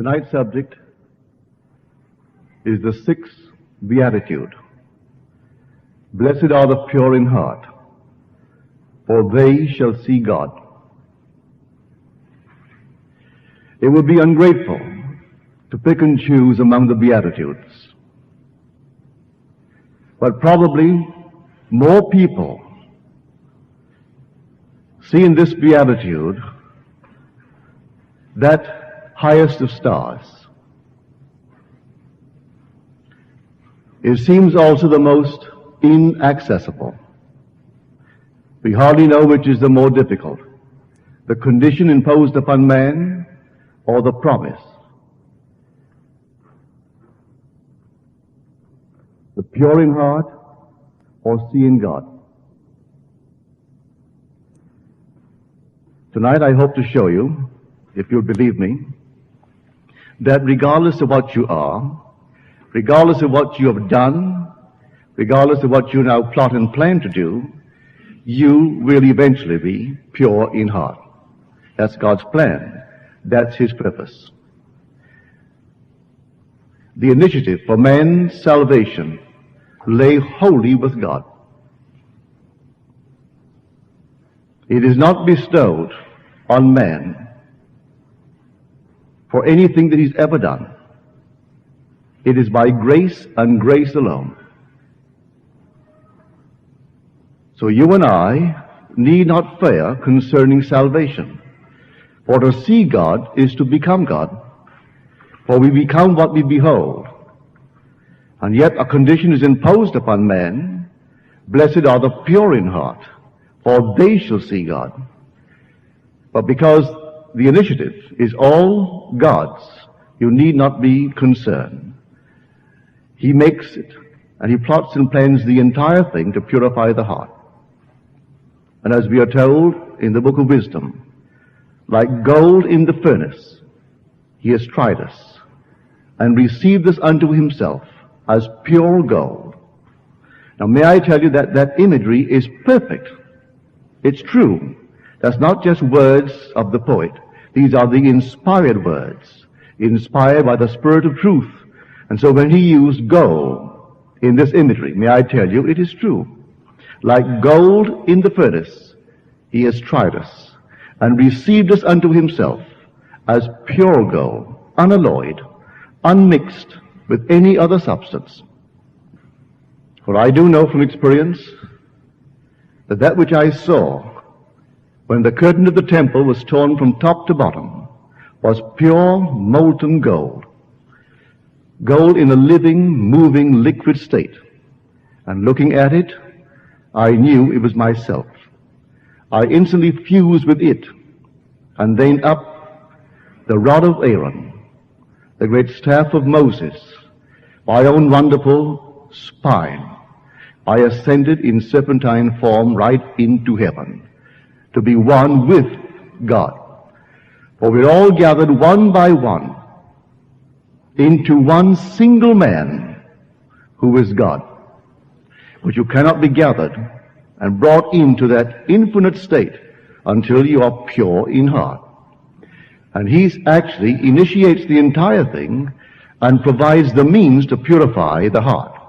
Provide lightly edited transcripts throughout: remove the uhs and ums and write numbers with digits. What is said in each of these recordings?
Tonight's subject is the sixth beatitude. Blessed are the pure in heart, for they shall see God. It would be ungrateful to pick and choose among the beatitudes, but probably more people see in this beatitude that highest of stars. It seems also the most inaccessible. We hardly know which is the more difficult, the condition imposed upon man or the promise. The pure in heart or seeing God. Tonight I hope to show you, if you'll believe me, that regardless of what you are, regardless of what you have done, regardless of what you now plot and plan to do, you will eventually be pure in heart. That's God's plan. That's His purpose. The initiative for man's salvation lay wholly with God. It is not bestowed on man for anything that he's ever done. It is by grace and grace alone. So you and I need not fear concerning salvation. For to see God is to become God. For we become what we behold. And yet a condition is imposed upon man. Blessed are the pure in heart, for they shall see God. But because the initiative is all God's, you need not be concerned. He makes it, and He plots and plans the entire thing to purify the heart. And as we are told in the book of wisdom, like gold in the furnace, He has tried us and received us unto Himself as pure gold. Now may I tell you that that imagery is perfect. It's true. That's not just words of the poet. These are the inspired words, inspired by the Spirit of truth. And so when he used gold in this imagery, may I tell you, it is true. Like gold in the furnace, He has tried us and received us unto Himself as pure gold, unalloyed, unmixed with any other substance. For I do know from experience that that which I saw when the curtain of the temple was torn from top to bottom was pure molten gold. Gold in a living, moving, liquid state. And looking at it, I knew it was myself. I instantly fused with it, and then up the rod of Aaron, the great staff of Moses, my own wonderful spine, I ascended in serpentine form right into heaven, to be one with God. For we're all gathered one by one into one single man who is God. But you cannot be gathered and brought into that infinite state until you are pure in heart. And He actually initiates the entire thing and provides the means to purify the heart.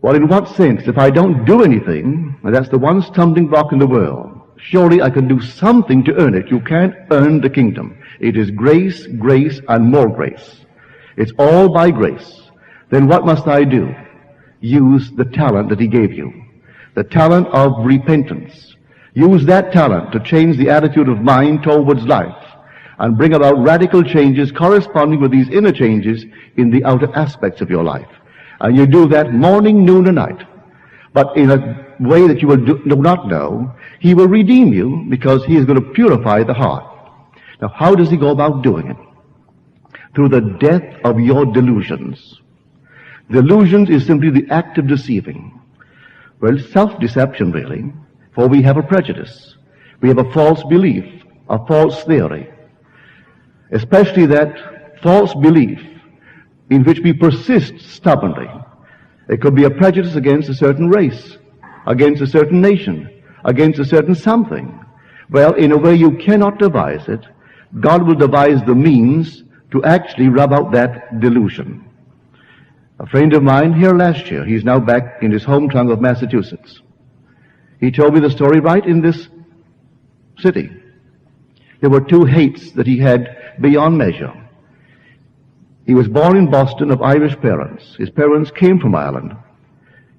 Well, in what sense? If I don't do anything, and that's the one stumbling block in the world, surely I can do something to earn it. You can't earn the kingdom. It is grace, grace, and more grace. It's all by grace. Then what must I do? Use the talent that He gave you. The talent of repentance. Use that talent to change the attitude of mind towards life and bring about radical changes corresponding with these inner changes in the outer aspects of your life. And you do that morning, noon, and night. But in a way that you will do not know, He will redeem you because He is going to purify the heart. Now, how does He go about doing it? Through the death of your delusions. Delusions is simply the act of deceiving. Well, self-deception really, for we have a prejudice. We have a false belief, a false theory. Especially that false belief in which we persist stubbornly. It could be a prejudice against a certain race, against a certain nation, against a certain something. Well, in a way you cannot devise it. God will devise the means to actually rub out that delusion. A friend of mine here last year, he's now back in his hometown of Massachusetts. He told me the story right in this city. There were two hates that he had beyond measure. He was born in Boston of Irish parents. His parents came from Ireland.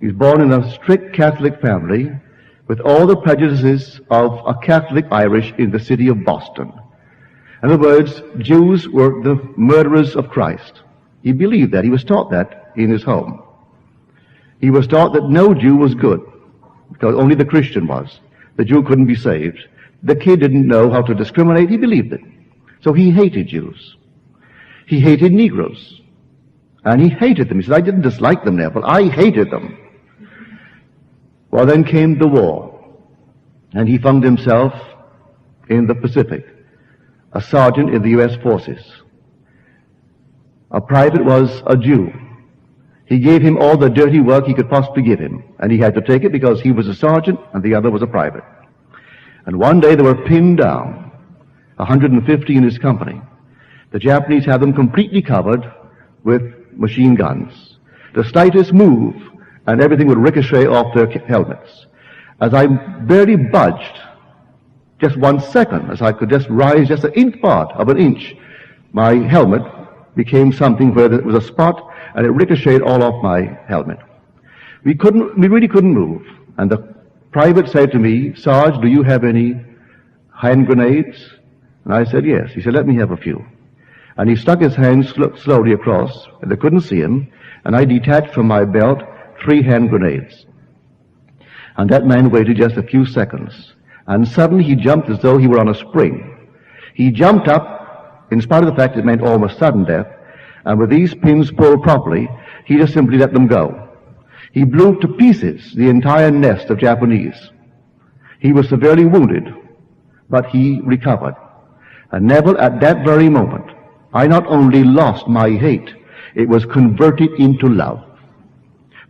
He was born in a strict Catholic family with all the prejudices of a Catholic Irish in the city of Boston. In other words, Jews were the murderers of Christ. He believed that. He was taught that in his home. He was taught that no Jew was good, because only the Christian was. The Jew couldn't be saved. The kid didn't know how to discriminate. He believed it. So he hated Jews. He hated Negroes. And he hated them. He said, I didn't dislike them, Neville. I hated them. Well, then came the war. And he found himself in the Pacific, a sergeant in the U.S. forces. A private was a Jew. He gave him all the dirty work he could possibly give him. And he had to take it because he was a sergeant and the other was a private. And one day they were pinned down, 150 in his company. The Japanese had them completely covered with machine guns. The slightest move and everything would ricochet off their helmets. As I barely budged, just 1 second, as I could just rise just an inch part of an inch, my helmet became something where there was a spot and it ricocheted all off my helmet. We really couldn't move. And the private said to me, Sarge, do you have any hand grenades? And I said, yes. He said, let me have a few. And he stuck his hand slowly across, and they couldn't see him, and I detached from my belt 3 hand grenades. And that man waited just a few seconds, and suddenly he jumped as though he were on a spring. He jumped up, in spite of the fact it meant almost sudden death, and with these pins pulled properly, he just simply let them go. He blew to pieces the entire nest of Japanese. He was severely wounded, but he recovered. And Neville, at that very moment, I not only lost my hate, it was converted into love.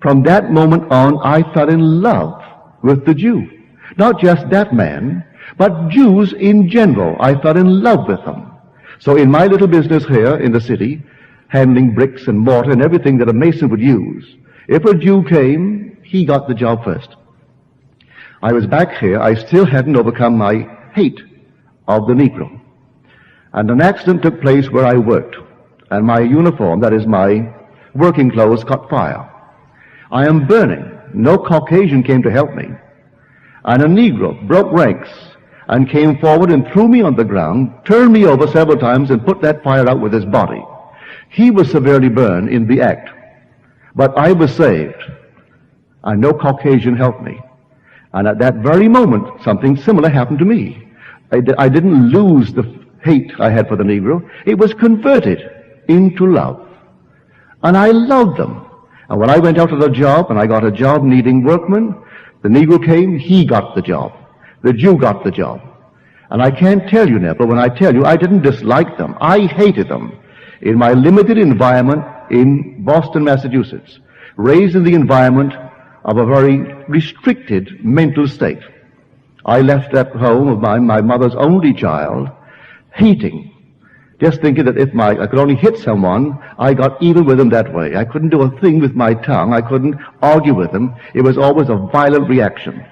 From that moment on, I fell in love with the Jew. Not just that man, but Jews in general. I fell in love with them. So in my little business here in the city, handling bricks and mortar and everything that a mason would use, if a Jew came, he got the job first. I was back here. I still hadn't overcome my hate of the Negro. And an accident took place where I worked, and my uniform, that is my working clothes, caught fire. I am burning. No Caucasian came to help me. And a Negro broke ranks and came forward and threw me on the ground, turned me over several times, and put that fire out with his body. He was severely burned in the act. But I was saved, and no Caucasian helped me. And at that very moment, something similar happened to me. I didn't lose the hate I had for the Negro. It was converted into love. And I loved them. And when I went out to the job, and I got a job needing workmen, the Negro came, he got the job. The Jew got the job. And I can't tell you, Neville, when I tell you, I didn't dislike them. I hated them. In my limited environment in Boston, Massachusetts, raised in the environment of a very restricted mental state. I left that home of mine, my mother's only child, hating, just thinking that if I could only hit someone, I got even with them that way. I couldn't do a thing with my tongue. I couldn't argue with them. It was always a violent reaction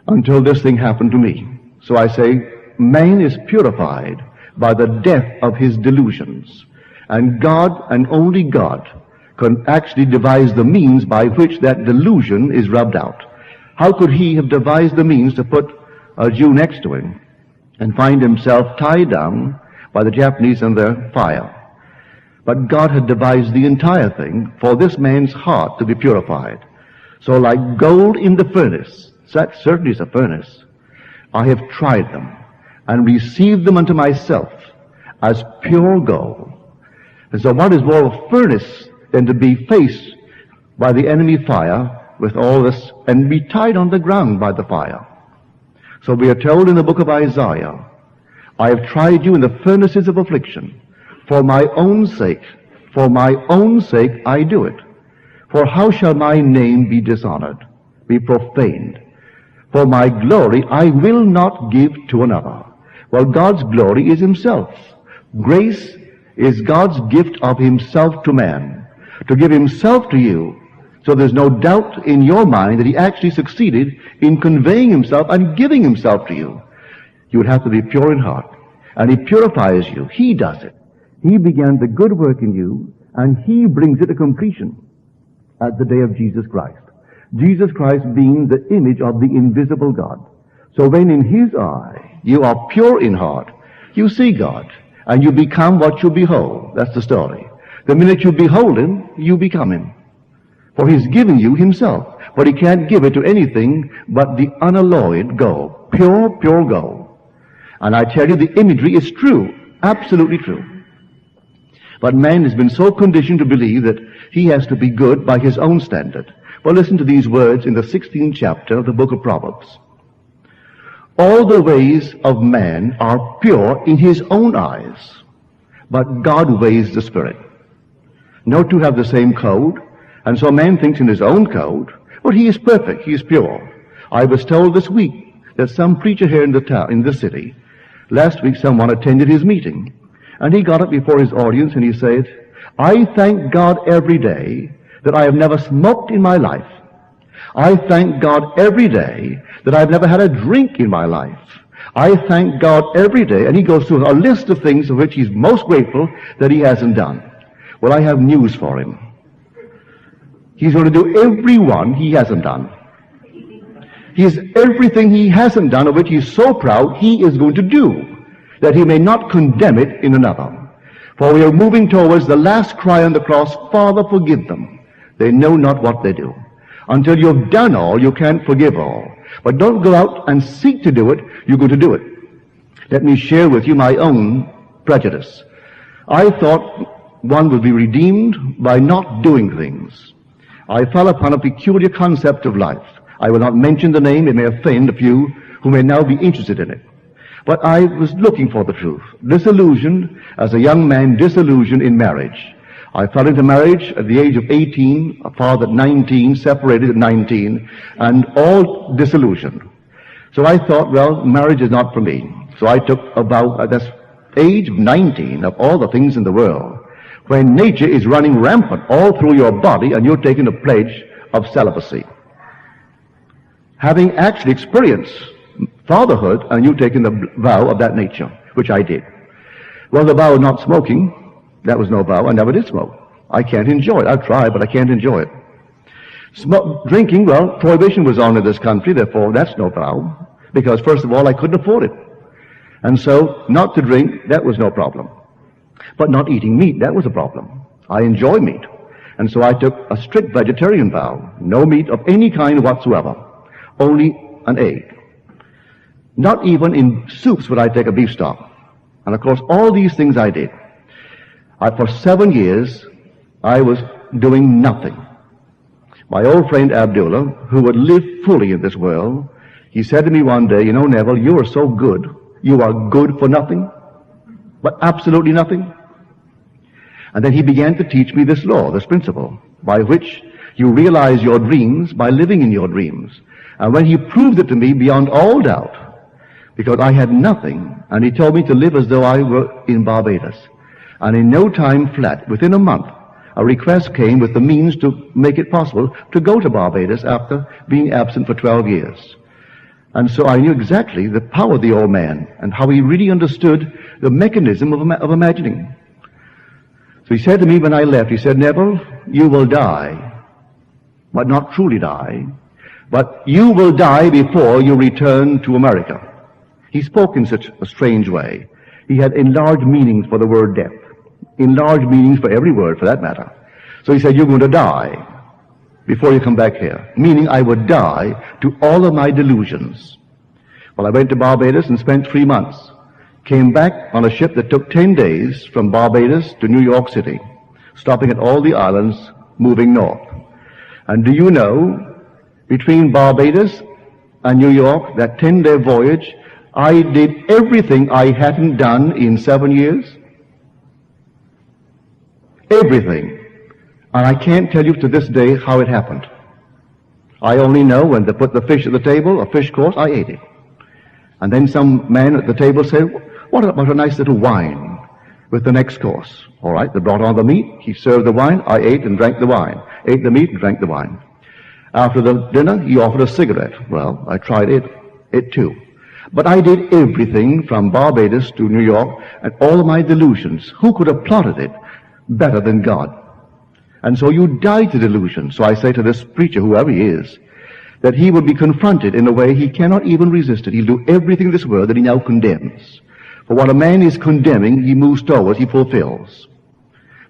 until this thing happened to me. So I say, man is purified by the death of his delusions. And God, and only God, can actually devise the means by which that delusion is rubbed out. How could he have devised the means to put a Jew next to him and find himself tied down by the Japanese and their fire? But God had devised the entire thing for this man's heart to be purified. So like gold in the furnace, that certainly is a furnace, I have tried them and received them unto myself as pure gold. And so what is more of a furnace than to be faced by the enemy fire with all this and be tied on the ground by the fire? So we are told in the book of Isaiah, I have tried you in the furnaces of affliction. For my own sake I do it. For how shall my name be dishonored, be profaned? For my glory I will not give to another. Well, God's glory is himself. Grace is God's gift of himself to man, to give himself to you, so there's no doubt in your mind that he actually succeeded in conveying himself and giving himself to you. You would have to be pure in heart, and he purifies you. He does it. He began the good work in you, and he brings it to completion at the day of Jesus Christ. Jesus Christ being the image of the invisible God. So when in his eye you are pure in heart, you see God, and you become what you behold. That's the story. The minute you behold him, you become him. For he's given you himself. But he can't give it to anything but the unalloyed gold. Pure, pure gold. And I tell you, the imagery is true. Absolutely true. But man has been so conditioned to believe that he has to be good by his own standard. Well, listen to these words in the 16th chapter of the book of Proverbs. All the ways of man are pure in his own eyes, but God weighs the spirit. No two have the same code, and so man thinks in his own code, but he is perfect, he is pure. I was told this week that some preacher here in the town, in this city, last week someone attended his meeting, and he got up before his audience and he said, I thank God every day that I have never smoked in my life. I thank God every day that I've never had a drink in my life. I thank God every day, and he goes through a list of things of which he's most grateful that he hasn't done. Well, I have news for him. He's going to do every one he hasn't done. He's everything he hasn't done, of which he's so proud, he is going to do, that he may not condemn it in another. For we are moving towards the last cry on the cross, Father, forgive them. They know not what they do. Until you've done all, you can't forgive all. But don't go out and seek to do it, you're going to do it. Let me share with you my own prejudice. I thought one would be redeemed by not doing things. I fell upon a peculiar concept of life. I will not mention the name, it may offend a few who may now be interested in it. But I was looking for the truth. Disillusioned, as a young man, disillusioned in marriage. I fell into marriage at the age of 18, a father at 19, separated at 19, and all disillusioned. So I thought, well, marriage is not for me. So I took a vow at this age of 19, of all the things in the world, when nature is running rampant all through your body and you're taking a pledge of celibacy. Having actually experienced fatherhood and you taking the vow of that nature, which I did. Well, the vow of not smoking, that was no vow. I never did smoke. I can't enjoy it. I've tried, but I can't enjoy it. Drinking, well, prohibition was on in this country, therefore that's no vow. Because first of all, I couldn't afford it. And so, not to drink, that was no problem. But not eating meat, that was a problem. I enjoy meat. And so I took a strict vegetarian vow. No meat of any kind whatsoever. Only an egg. Not even in soups would I take a beef stock. And of course, all these things I did. For 7 years, I was doing nothing. My old friend Abdullah, who would live fully in this world, he said to me one day, you know, Neville, you are so good. You are good for nothing, but absolutely nothing. And then he began to teach me this law, this principle, by which you realize your dreams by living in your dreams. And when he proved it to me beyond all doubt, because I had nothing, and he told me to live as though I were in Barbados. And in no time flat, within a month, a request came with the means to make it possible to go to Barbados after being absent for 12 years. And so I knew exactly the power of the old man and how he really understood the mechanism of imagining. So he said to me when I left, he said, Neville, you will die, but not truly die, but you will die before you return to America. He spoke in such a strange way. He had enlarged meanings for the word death. Enlarged meanings for every word, for that matter. So he said, you're going to die before you come back here. Meaning I would die to all of my delusions. Well, I went to Barbados and spent 3 months. Came back on a ship that took 10 days from Barbados to New York City, stopping at all the islands, moving north. And do you know, between Barbados and New York, that 10-day voyage, I did everything I hadn't done in 7 years. Everything. And I can't tell you to this day how it happened. I only know when they put the fish at the table, a fish course, I ate it. And then some man at the table said, what about a nice little wine? with the next course. All right, they brought on the meat. He served the wine. I ate and drank the wine. Ate the meat and drank the wine. After the dinner, he offered a cigarette. Well, I tried it too. But I did everything from Barbados to New York and all of my delusions. Who could have plotted it better than God? And so you die to delusion. So I say to this preacher, whoever he is, that he will be confronted in a way he cannot even resist it. He'll do everything in this world that he now condemns. For what a man is condemning, he moves towards, he fulfills.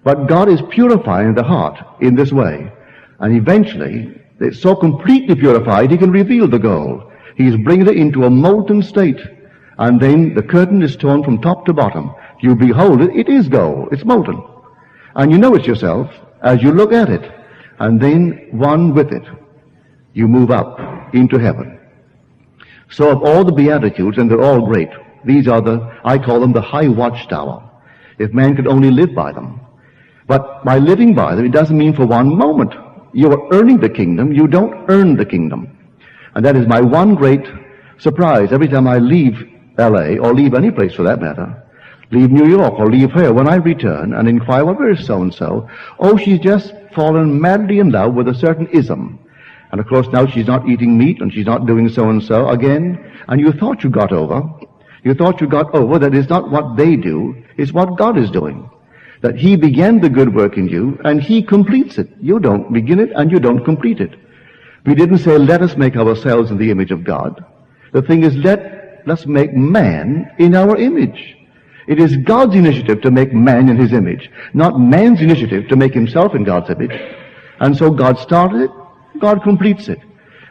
But God is purifying the heart in this way. And eventually, it's so completely purified, he can reveal the gold. He's bringing it into a molten state. And then the curtain is torn from top to bottom. You behold it, it is gold. It's molten. And you know it yourself as you look at it. And then one with it, you move up into heaven. So of all the Beatitudes, and they're all great, these are I call them the high watchtower. If man could only live by them. But by living by them, it doesn't mean for one moment you are earning the kingdom. You don't earn the kingdom. And that is my one great surprise. Every time I leave L.A., or leave any place for that matter, leave New York or leave here, when I return and inquire, well, where is so-and-so? Oh, she's just fallen madly in love with a certain ism. And of course now she's not eating meat and she's not doing so-and-so again. And you thought you got over. You thought you got over that it's not what they do, it's what God is doing. That he began the good work in you and he completes it. You don't begin it and you don't complete it. We didn't say, let us make ourselves in the image of God. The thing is, let's make man in our image. It is God's initiative to make man in his image, not man's initiative to make himself in God's image. And so God started it, God completes it.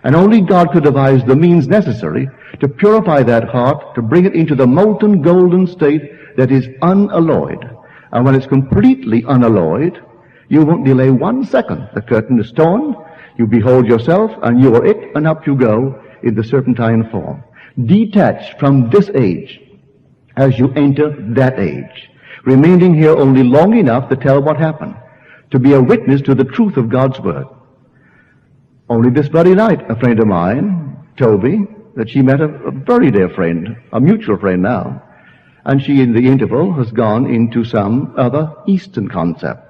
And only God could devise the means necessary to purify that heart, to bring it into the molten golden state that is unalloyed. And when it's completely unalloyed, you won't delay 1 second. The curtain is torn, you behold yourself, and you are it, and up you go in the serpentine form. Detached from this age as you enter that age, remaining here only long enough to tell what happened, to be a witness to the truth of God's word. Only this very night, a friend of mine told me that she met a very dear friend, a mutual friend now, and she in the interval has gone into some other Eastern concept.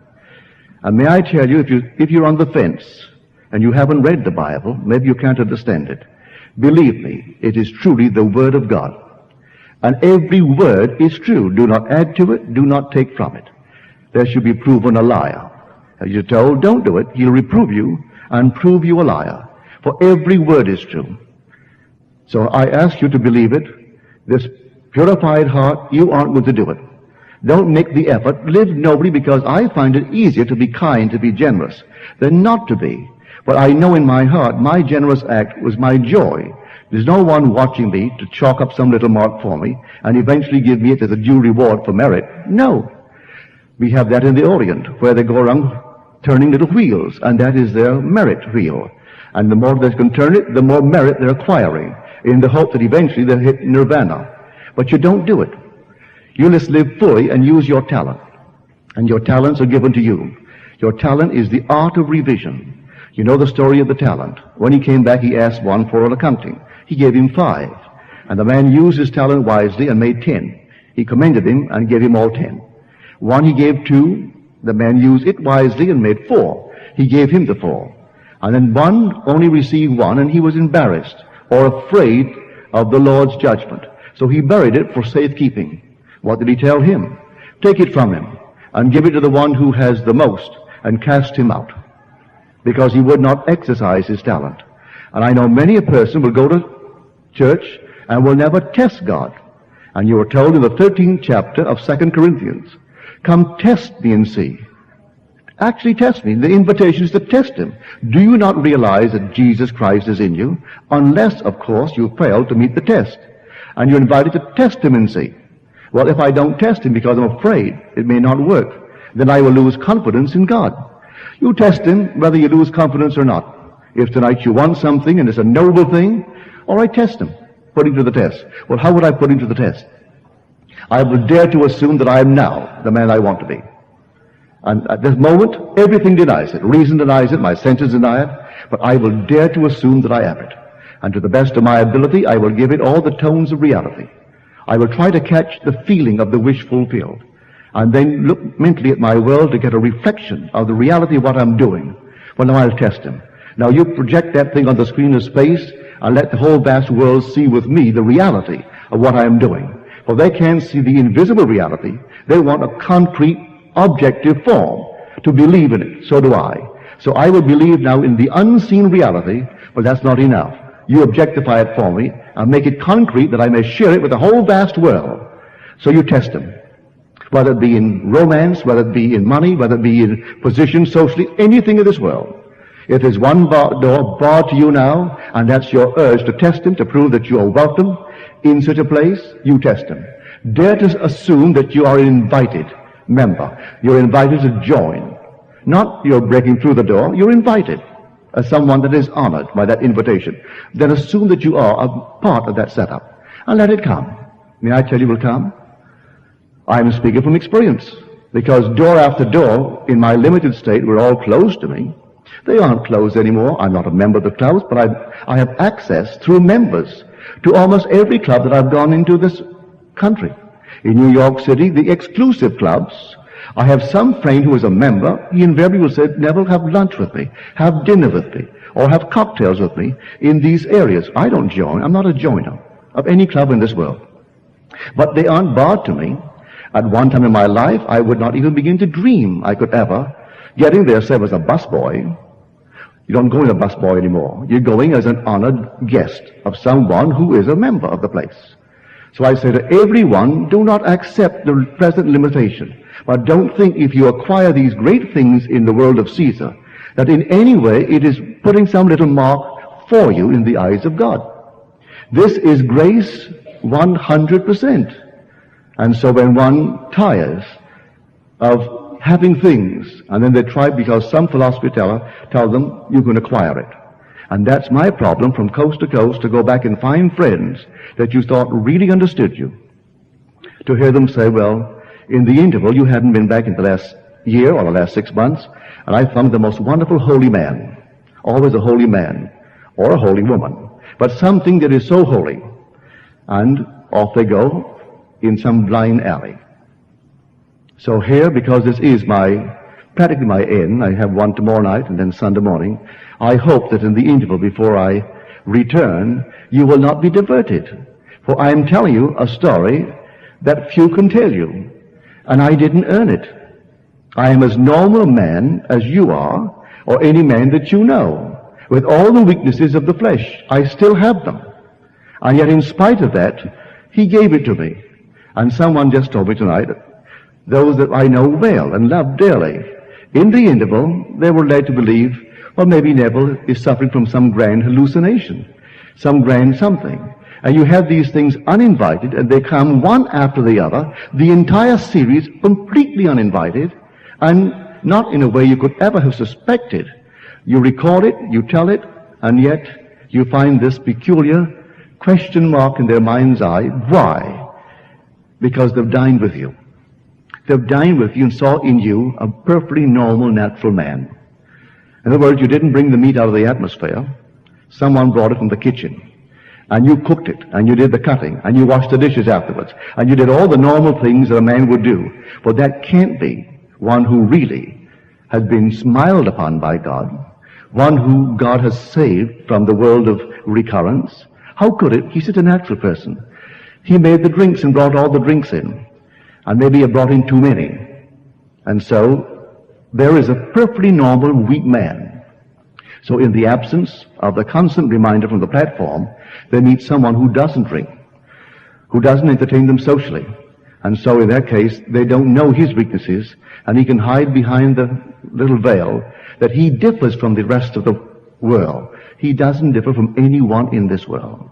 And may I tell you, if you're on the fence and you haven't read the Bible, maybe you can't understand it. Believe me, it is truly the Word of God. And every word is true. Do not add to it, do not take from it. There should be proven a liar. As you're told, don't do it. He'll reprove you and prove you a liar. For every word is true. So I ask you to believe it. This purified heart, you aren't going to do it. Don't make the effort. Live nobly, because I find it easier to be kind, to be generous, than not to be. But I know in my heart, my generous act was my joy. There's no one watching me to chalk up some little mark for me and eventually give me it as a due reward for merit. No. We have that in the Orient, where they go around turning little wheels, and that is their merit wheel. And the more they can turn it, the more merit they're acquiring, in the hope that eventually they'll hit nirvana. But you don't do it. You must live fully and use your talent. And your talents are given to you. Your talent is the art of revision. You know the story of the talent. When he came back, he asked one for an accounting. He gave him 5. And the man used his talent wisely and made 10. He commended him and gave him all 10. One he gave 2. The man used it wisely and made 4. He gave him the 4. And then one only received 1, and he was embarrassed or afraid of the Lord's judgment. So he buried it for safekeeping. What did he tell him? Take it from him and give it to the one who has the most, and cast him out, because he would not exercise his talent. And I know many a person will go to church and will never test God. And you are told in the 13th chapter of 2 Corinthians, come test me and see. Actually test me. The invitation is to test him. Do you not realize that Jesus Christ is in you? Unless, of course, you fail to meet the test. And you're invited to test him and see. Well, if I don't test him because I'm afraid it may not work, then I will lose confidence in God. You test him whether you lose confidence or not. If tonight you want something and it's a noble thing, all right, test him. Put him to the test. Well, how would I put him to the test? I would dare to assume that I am now the man I want to be. And at this moment, everything denies it. Reason denies it, my senses deny it, but I will dare to assume that I am it. And to the best of my ability, I will give it all the tones of reality. I will try to catch the feeling of the wish fulfilled. and then look mentally at my world to get a reflection of the reality of what I'm doing. Well, now I'll test him. Now you project that thing on the screen of space and let the whole vast world see with me the reality of what I am doing. For they can't see the invisible reality. They want a concrete, objective form to believe in it. So do I. So I will believe now in the unseen reality, but that's not enough. You objectify it for me and make it concrete that I may share it with the whole vast world. So you test them. Whether it be in romance, whether it be in money, whether it be in position, socially, anything in this world. If there's one door barred to you now, and that's your urge to test him, to prove that you are welcome in such a place, you test him. Dare to assume that you are an invited member. You're invited to join. Not you're breaking through the door, you're invited as someone that is honored by that invitation. Then assume that you are a part of that setup, and let it come. May I tell you it will come? I'm speaking from experience, because door after door in my limited state were all closed to me. They aren't closed anymore. I'm not a member of the clubs, but I have access through members to almost every club that I've gone into this country. In New York City, the exclusive clubs, I have some friend who is a member. He invariably will say, Neville, have lunch with me, have dinner with me, or have cocktails with me in these areas. I don't join. I'm not a joiner of any club in this world. But they aren't barred to me. At one time in my life, I would not even begin to dream I could ever, getting there, say, as a busboy. You don't go as a busboy anymore. You're going as an honored guest of someone who is a member of the place. So I say to everyone, do not accept the present limitation. But don't think if you acquire these great things in the world of Caesar, that in any way it is putting some little mark for you in the eyes of God. This is grace 100%. And so when one tires of having things, and then they try because some philosophy teller tells them you can acquire it. And that's my problem from coast to coast, to go back and find friends that you thought really understood you. To hear them say, well, in the interval you hadn't been back in the last year or the last 6 months, and I found the most wonderful holy man. Always a holy man or a holy woman. But something that is so holy. And off they go in some blind alley. So here, because this is practically my end, I have one tomorrow night and then Sunday morning, I hope that in the interval before I return, you will not be diverted. For I am telling you a story that few can tell you, and I didn't earn it. I am as normal a man as you are, or any man that you know. With all the weaknesses of the flesh, I still have them. And yet in spite of that, he gave it to me. And someone just told me tonight, those that I know well and love dearly, in the interval, they were led to believe, well, maybe Neville is suffering from some grand hallucination, some grand something. And you have these things uninvited, and they come one after the other, the entire series completely uninvited, and not in a way you could ever have suspected. You record it, you tell it, and yet you find this peculiar question mark in their mind's eye. Why? Because they've dined with you. They've dined with you and saw in you a perfectly normal, natural man. In other words, you didn't bring the meat out of the atmosphere. Someone brought it from the kitchen. And you cooked it, and you did the cutting, and you washed the dishes afterwards, and you did all the normal things that a man would do. But that can't be one who really has been smiled upon by God, one who God has saved from the world of recurrence. How could it? He's such a natural person. He made the drinks and brought all the drinks in. And maybe he brought in too many. And so there is a perfectly normal weak man. So in the absence of the constant reminder from the platform, they meet someone who doesn't drink, who doesn't entertain them socially. And so in that case, they don't know his weaknesses, and he can hide behind the little veil that he differs from the rest of the world. He doesn't differ from anyone in this world.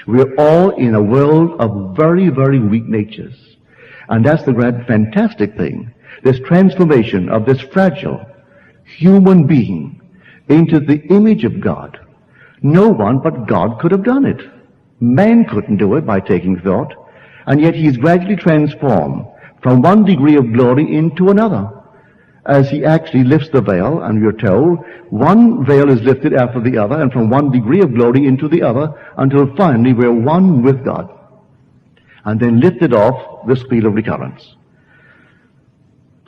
We're all in a world of very, very weak natures. And that's the great fantastic thing. This transformation of this fragile human being into the image of God. No one but God could have done it. Man couldn't do it by taking thought. And yet he's gradually transformed from one degree of glory into another. As he actually lifts the veil, and we're told, one veil is lifted after the other, and from one degree of glory into the other, until finally we're one with God. And then lifted off the scale of recurrence.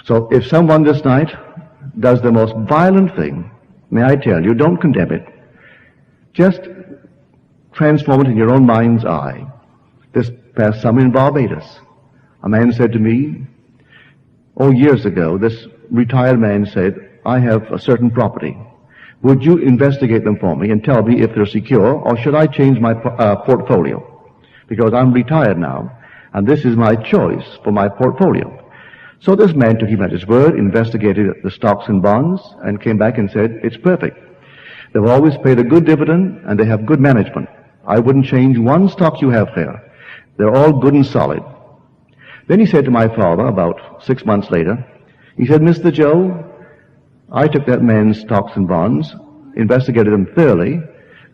So if someone this night does the most violent thing, may I tell you, don't condemn it. Just transform it in your own mind's eye. This past summer in Barbados, a man said to me, years ago, this retired man said, I have a certain property. Would you investigate them for me and tell me if they're secure, or should I change my portfolio? Because I'm retired now, and this is my choice for my portfolio. So this man took him at his word, investigated the stocks and bonds, and came back and said, it's perfect. They've always paid a good dividend, and they have good management. I wouldn't change one stock you have there. They're all good and solid. Then he said to my father, about 6 months later, he said, Mr. Joe, I took that man's stocks and bonds, investigated them thoroughly,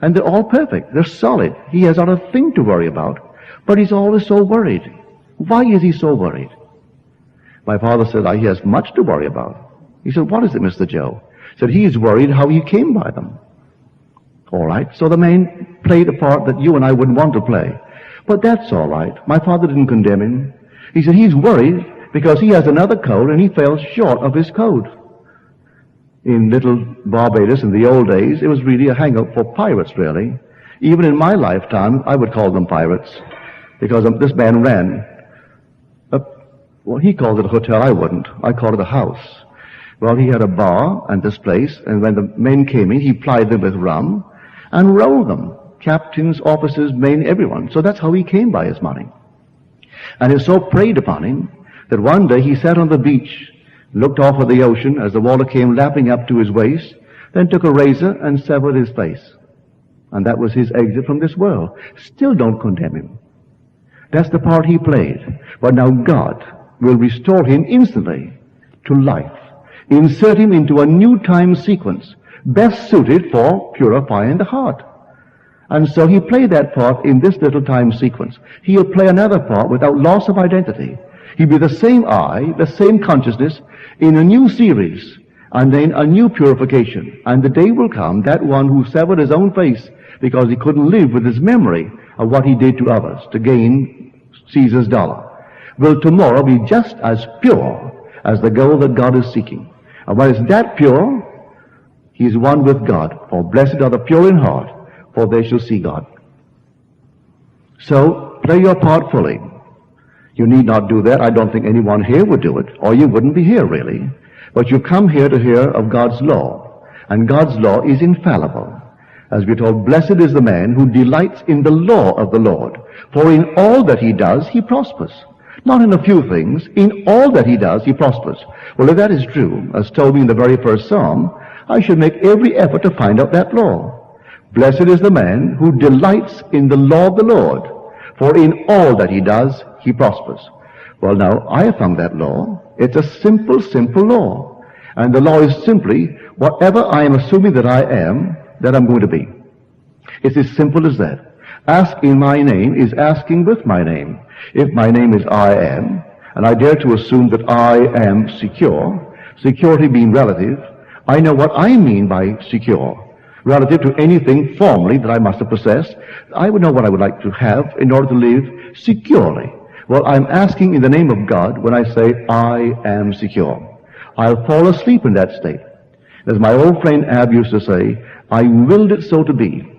and they're all perfect. They're solid. He has not a thing to worry about, but he's always so worried. Why is he so worried? My father said, he has much to worry about. He said, what is it, Mr. Joe? He said, he is worried how he came by them. All right, so the man played a part that you and I wouldn't want to play. But that's all right. My father didn't condemn him. He said, he's worried because he has another code and he fell short of his code. In little Barbados in the old days, it was really a hang-up for pirates, really. Even in my lifetime, I would call them pirates, because this man ran. Well, he called it a hotel, I wouldn't. I called it a house. Well, he had a bar and this place, and when the men came in, he plied them with rum and rolled them. Captains, officers, men, everyone. So that's how he came by his money. And it so preyed upon him that one day he sat on the beach, looked off at the ocean as the water came lapping up to his waist, then took a razor and severed his face. And that was his exit from this world. Still don't condemn him. That's the part he played. But now God will restore him instantly to life, insert him into a new time sequence, best suited for purifying the heart. And so he played that part in this little time sequence. He'll play another part without loss of identity. He'll be the same I, the same consciousness, in a new series, and then a new purification. And the day will come, that one who severed his own face because he couldn't live with his memory of what he did to others to gain Caesar's dollar, will tomorrow be just as pure as the gold that God is seeking. And when it's that pure, he is one with God. For blessed are the pure in heart, for they shall see God. So, play your part fully. You need not do that. I don't think anyone here would do it, or you wouldn't be here, really. But you come here to hear of God's law, and God's law is infallible. As we're told, blessed is the man who delights in the law of the Lord, for in all that he does, he prospers. Not in a few things, in all that he does, he prospers. Well, if that is true, as told me in the very first psalm, I should make every effort to find out that law. Blessed is the man who delights in the law of the Lord, for in all that he does, he prospers. Well, now, I have found that law. It's a simple, simple law. And the law is simply, whatever I am assuming that I am, that I'm going to be. It's as simple as that. Ask in my name is asking with my name. If my name is I am, and I dare to assume that I am secure, security being relative, I know what I mean by secure. Relative to anything formally that I must have possessed, I would know what I would like to have in order to live securely. Well, I'm asking in the name of God when I say I am secure. I'll fall asleep in that state. As my old friend Ab used to say, I willed it so to be.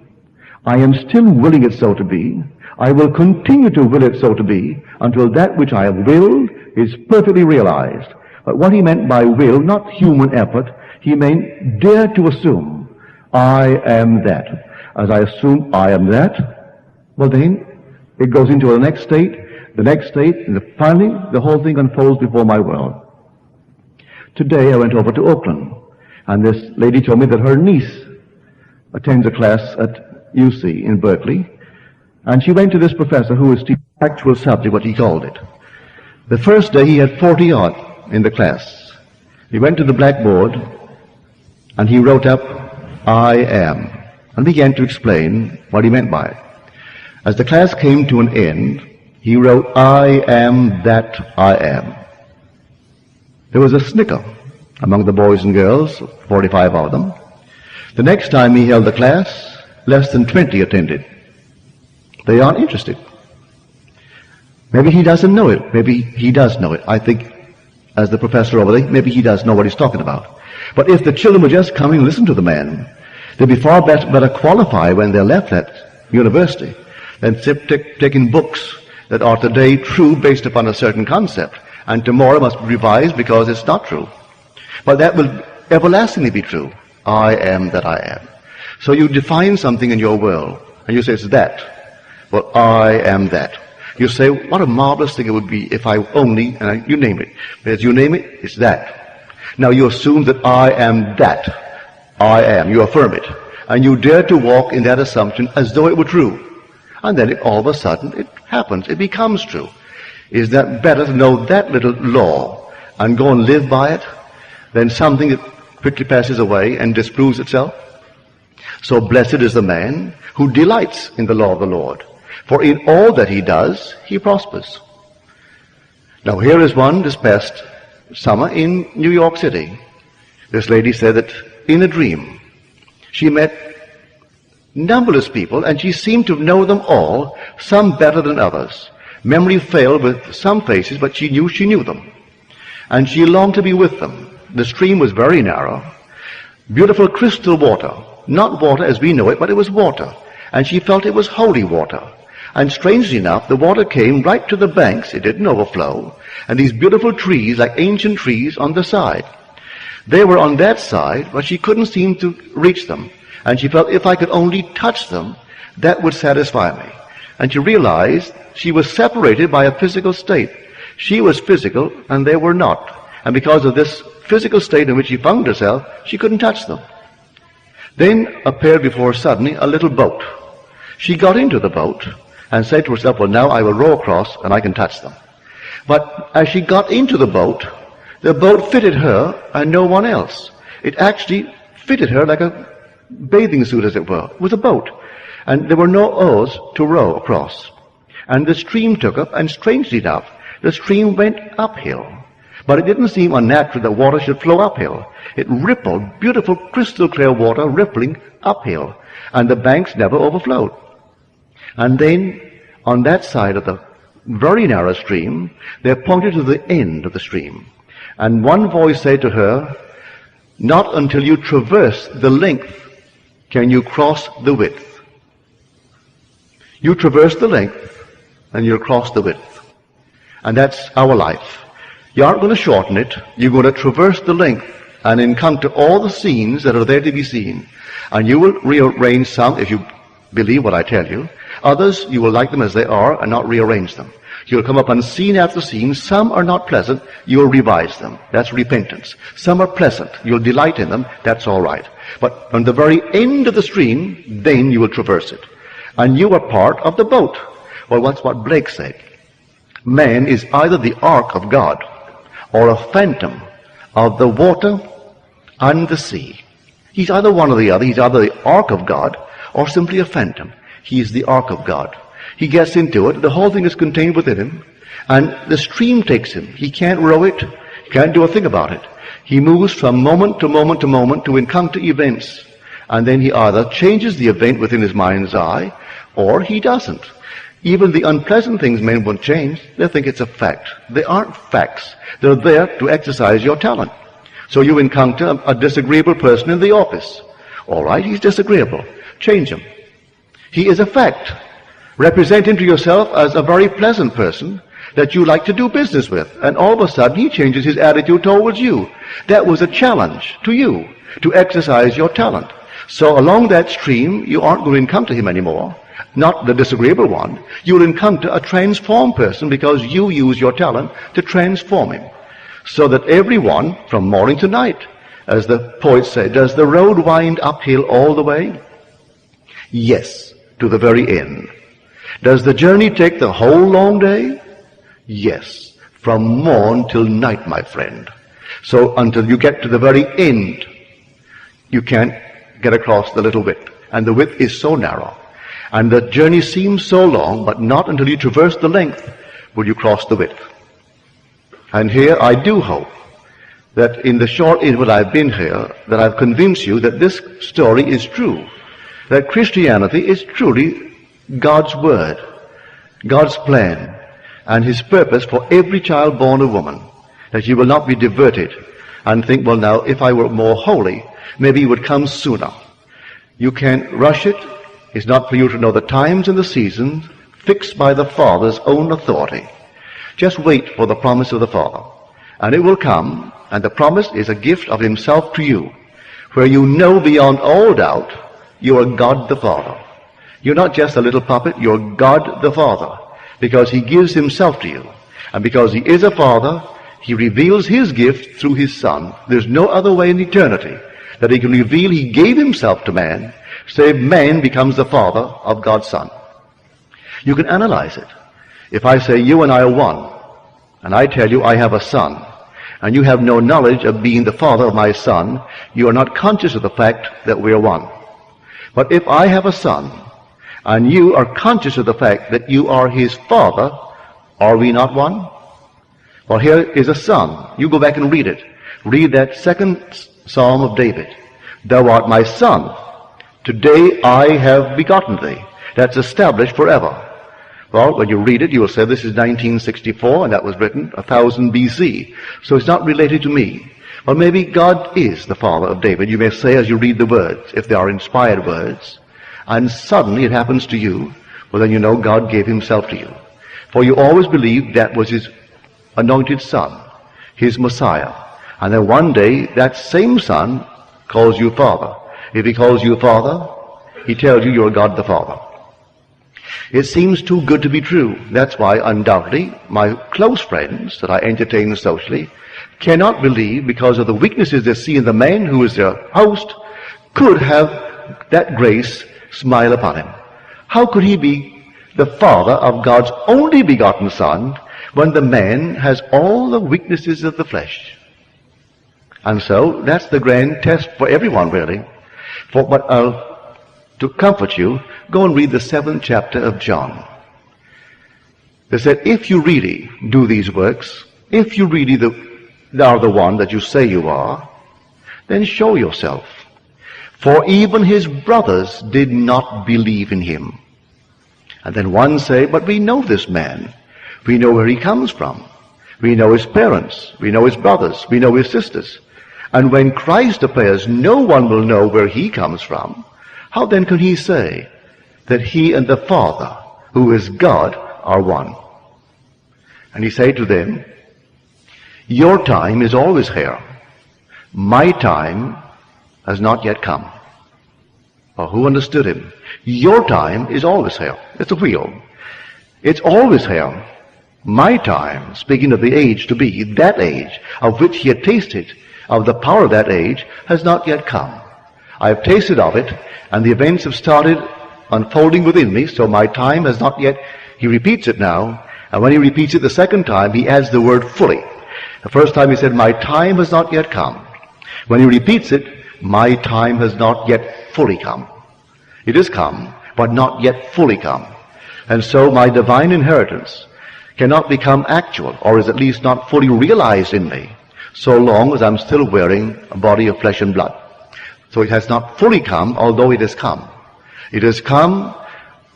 I am still willing it so to be. I will continue to will it so to be until that which I have willed is perfectly realized. But what he meant by will, not human effort, he meant dare to assume I am that. As I assume I am that, well then it goes into the next state, and finally the whole thing unfolds before my world. Today I went over to Oakland, and this lady told me that her niece attends a class at UC in Berkeley, and she went to this professor who was teaching the actual subject, what he called it. The first day he had 40 odd in the class. He went to the blackboard and he wrote up I am, and began to explain what he meant by it. As the class came to an end, he wrote, I am that I am. There was a snicker among the boys and girls, 45 of them. The next time he held the class, less than 20 attended. They aren't interested. Maybe he doesn't know it. Maybe he does know it. I think as the professor over there, maybe he does know what he's talking about. But if the children would just come and listen to the man, they'd be far better qualified when they're left at university than taking books that are today true based upon a certain concept, and tomorrow must be revised because it's not true. But that will everlastingly be true. I am that I am. So you define something in your world, and you say it's that. Well, I am that. You say, what a marvelous thing it would be if I only, and you name it. As you name it, it's that. Now you assume that I am that. I am. You affirm it. And you dare to walk in that assumption as though it were true. And then all of a sudden it happens. It becomes true. Is that better to know that little law and go and live by it than something that quickly passes away and disproves itself? So blessed is the man who delights in the law of the Lord, for in all that he does, he prospers. Now here is one this past summer in New York City. This lady said that in a dream she met numberless people, and she seemed to know them all, some better than others. Memory failed with some faces, but she knew them. And she longed to be with them. The stream was very narrow. Beautiful crystal water. Not water as we know it, but it was water. And she felt it was holy water. And strangely enough, the water came right to the banks. It didn't overflow. And these beautiful trees, like ancient trees, on the side. They were on that side, but she couldn't seem to reach them. And she felt if I could only touch them, that would satisfy me. And she realized she was separated by a physical state. She was physical, and they were not. And because of this physical state in which she found herself, she couldn't touch them. Then appeared before her suddenly a little boat. She got into the boat and said to herself, well, now I will row across and I can touch them. But as she got into the boat fitted her and no one else. It actually fitted her like a bathing suit, as it were. It was a boat. And there were no oars to row across. And the stream took up, and strangely enough, the stream went uphill. But it didn't seem unnatural that water should flow uphill. It rippled, beautiful crystal clear water rippling uphill. And the banks never overflowed. And then, on that side of the very narrow stream, they pointed to the end of the stream. And one voice said to her, not until you traverse the length can you cross the width. You traverse the length, and you'll cross the width. And that's our life. You aren't going to shorten it. You're going to traverse the length and encounter all the scenes that are there to be seen. And you will rearrange some, if you believe what I tell you. Others, you will like them as they are and not rearrange them. You'll come upon scene after scene. Some are not pleasant. You'll revise them. That's repentance. Some are pleasant. You'll delight in them. That's all right. But on the very end of the stream, then you will traverse it. And you are part of the boat. Well, that's what Blake said. Man is either the ark of God or a phantom of the water and the sea. He's either one or the other. He's either the ark of God or simply a phantom. He's the ark of God. He gets into it. The whole thing is contained within him. And the stream takes him. He can't row it. He can't do a thing about it. He moves from moment to moment to moment to encounter events. And then he either changes the event within his mind's eye, or he doesn't. Even the unpleasant things men won't change. They think it's a fact. They aren't facts. They're there to exercise your talent. So you encounter a disagreeable person in the office. All right, he's disagreeable. Change him. He is a fact. Represent him to yourself as a very pleasant person that you like to do business with. And all of a sudden he changes his attitude towards you. That was a challenge to you to exercise your talent. So along that stream, you aren't going to encounter him anymore. Not the disagreeable one. You'll encounter a transformed person because you use your talent to transform him. So that everyone, from morning to night, as the poet said, does the road wind uphill all the way? Yes, to the very end. Does the journey take the whole long day? Yes, from morn till night, my friend. So until you get to the very end, you can't get across the little width. And the width is so narrow. And the journey seems so long, but not until you traverse the length will you cross the width. And here I do hope that in the short interval I've been here, that I've convinced you that this story is true. That Christianity is truly God's word, God's plan, and his purpose for every child born of woman. that you will not be diverted and think, well, now, if I were more holy, maybe it would come sooner. You can't rush it. It's not for you to know the times and the seasons fixed by the Father's own authority. Just wait for the promise of the Father, and it will come, and the promise is a gift of himself to you, where you know beyond all doubt you are God the Father. You're not just a little puppet, you're God the Father, because he gives himself to you. And because he is a Father, he reveals his gift through his Son. There's no other way in eternity that he can reveal he gave himself to man, save man becomes the Father of God's Son. You can analyze it. If I say you and I are one, and I tell you I have a son, and you have no knowledge of being the father of my son, you are not conscious of the fact that we are one. But if I have a son, and you are conscious of the fact that you are his father, are we not one? Well, here is a son. You go back and read it. Read that second Psalm of David. Thou art my son. Today I have begotten thee. That's established forever. Well, when you read it, you will say this is 1964, and that was written 1000 BC. So it's not related to me. Well, maybe God is the father of David. You may say as you read the words, if they are inspired words, and suddenly it happens to you, well, then you know God gave himself to you. For you always believed that was his anointed son, his Messiah. And then one day, that same son calls you Father. If he calls you Father, he tells you you're God the Father. It seems too good to be true. That's why, undoubtedly, my close friends that I entertain socially cannot believe, because of the weaknesses they see in the man who is their host, could have that grace smile upon him. How could he be the father of God's only begotten Son when the man has all the weaknesses of the flesh? And so that's the grand test for everyone, really. But to comfort you, go and read the 7th chapter of John. They said, if you really do these works, if you really are the one that you say you are, then show yourself. For even his brothers did not believe in him. And then one say, but we know this man. We know where he comes from. We know his parents. We know his brothers. We know his sisters. And when Christ appears, no one will know where he comes from. How then can he say that he and the Father, who is God, are one? And he said to them, your time is always here. My time has not yet come. Well, who understood him? Your time is always here. It's a wheel. It's always here. My time, speaking of the age to be, that age of which he had tasted, of the power of that age, has not yet come. I have tasted of it, and the events have started unfolding within me, so my time has not yet. He repeats it now, and when he repeats it the second time, he adds the word fully. The first time he said, my time has not yet come. When he repeats it, my time has not yet fully come. It has come, but not yet fully come. And so my divine inheritance cannot become actual, or is at least not fully realized in me, so long as I'm still wearing a body of flesh and blood. So it has not fully come, although it has come. It has come,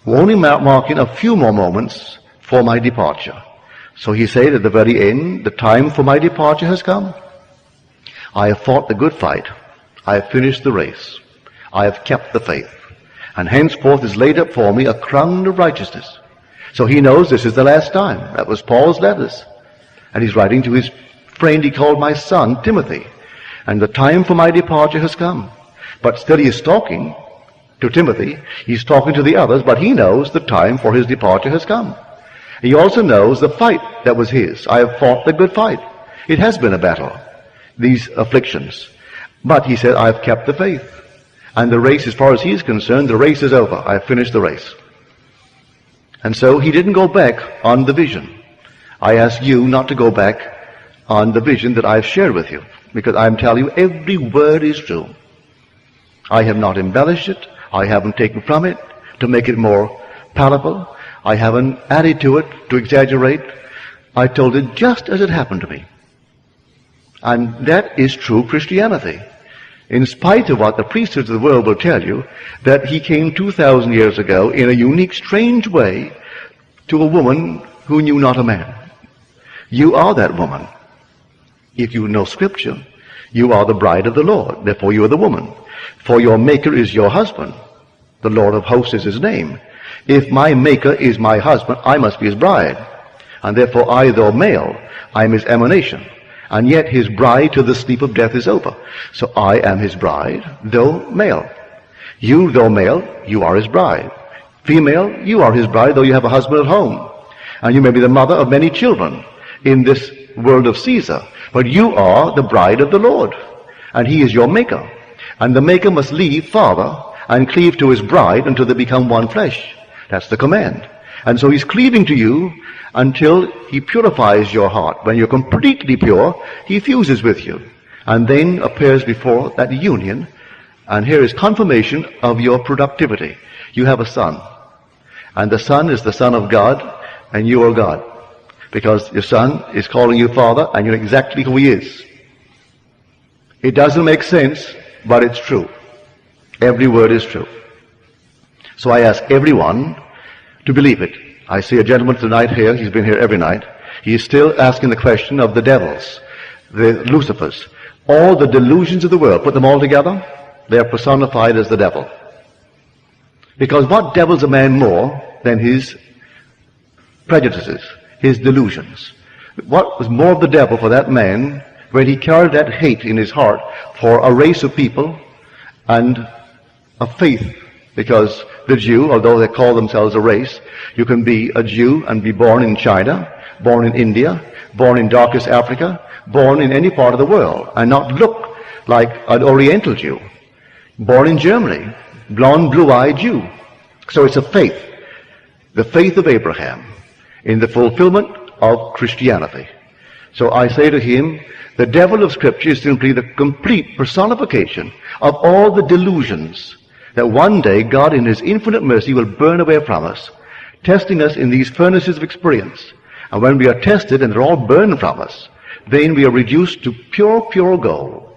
only marking a few more moments for my departure. So he said at the very end, the time for my departure has come. I have fought the good fight. I have finished the race. I have kept the faith. And henceforth is laid up for me a crown of righteousness. So he knows this is the last time. That was Paul's letters. And he's writing to his friend he called my son, Timothy. And the time for my departure has come. But still he is talking to Timothy. He's talking to the others, but he knows the time for his departure has come. He also knows the fight that was his. I have fought the good fight. It has been a battle, these afflictions. But he said, I have kept the faith. And the race, as far as he is concerned, the race is over. I have finished the race. And so he didn't go back on the vision. I ask you not to go back on the vision that I've shared with you, because I'm telling you every word is true. I have not embellished it. I haven't taken from it to make it more palatable. I haven't added to it to exaggerate. I told it just as it happened to me. And that is true Christianity. In spite of what the priesthoods of the world will tell you, that he came 2,000 years ago in a unique, strange way to a woman who knew not a man. You are that woman. If you know Scripture, you are the bride of the Lord. Therefore you are the woman. For your Maker is your husband. The Lord of hosts is his name. If my Maker is my husband, I must be his bride. And therefore I, though male, I am his emanation. And yet his bride to the sleep of death is over. So I am his bride, though male. You, though male, you are his bride. Female, you are his bride, though you have a husband at home. And you may be the mother of many children in this world of Caesar. But you are the bride of the Lord. And he is your Maker. And the Maker must leave father and cleave to his bride until they become one flesh. That's the command. And so he's cleaving to you until he purifies your heart. When you're completely pure, he fuses with you and then appears before that union. And here is confirmation of your productivity. You have a son. And the son is the Son of God, and you are God. Because your son is calling you Father, and you're exactly who he is. It doesn't make sense, but it's true. Every word is true. So I ask everyone to believe it. I see a gentleman tonight here, he's been here every night. He's still asking the question of the devils, the Lucifers, all the delusions of the world. Put them all together, they are personified as the devil. Because what devils a man more than his prejudices, his delusions? What was more of the devil for that man when he carried that hate in his heart for a race of people and a faith? Because the Jew, although they call themselves a race, you can be a Jew and be born in China, born in India, born in darkest Africa, born in any part of the world, and not look like an Oriental Jew. Born in Germany, blonde, blue-eyed Jew. So it's a faith, the faith of Abraham, in the fulfillment of Christianity. So I say to him, the devil of Scripture is simply the complete personification of all the delusions that one day God in his infinite mercy will burn away from us, testing us in these furnaces of experience. And when we are tested and they're all burned from us, then we are reduced to pure, pure gold.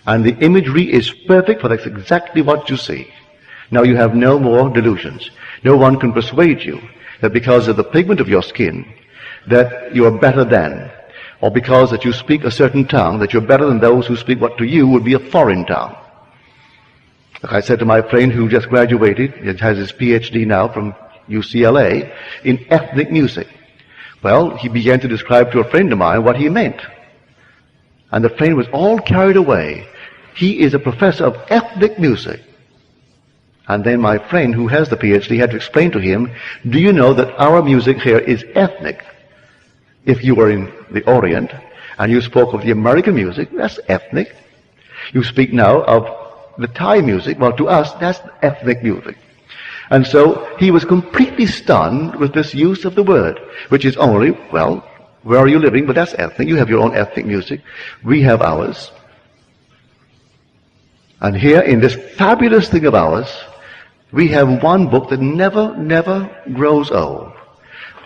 And the imagery is perfect, for that's exactly what you see. Now you have no more delusions. No one can persuade you that because of the pigment of your skin, that you are better than, or because that you speak a certain tongue, that you're better than those who speak what to you would be a foreign tongue. Like I said to my friend who just graduated, he has his PhD now from UCLA, in ethnic music. Well, he began to describe to a friend of mine what he meant. And the friend was all carried away. He is a professor of ethnic music. And then my friend who has the PhD had to explain to him, do you know that our music here is ethnic? If you were in the Orient and you spoke of the American music, that's ethnic. You speak now of the Thai music, well, to us, that's ethnic music. And so he was completely stunned with this use of the word, which is only, well, where are you living? But that's ethnic. You have your own ethnic music. We have ours. And here in this fabulous thing of ours, we have one book that never grows old.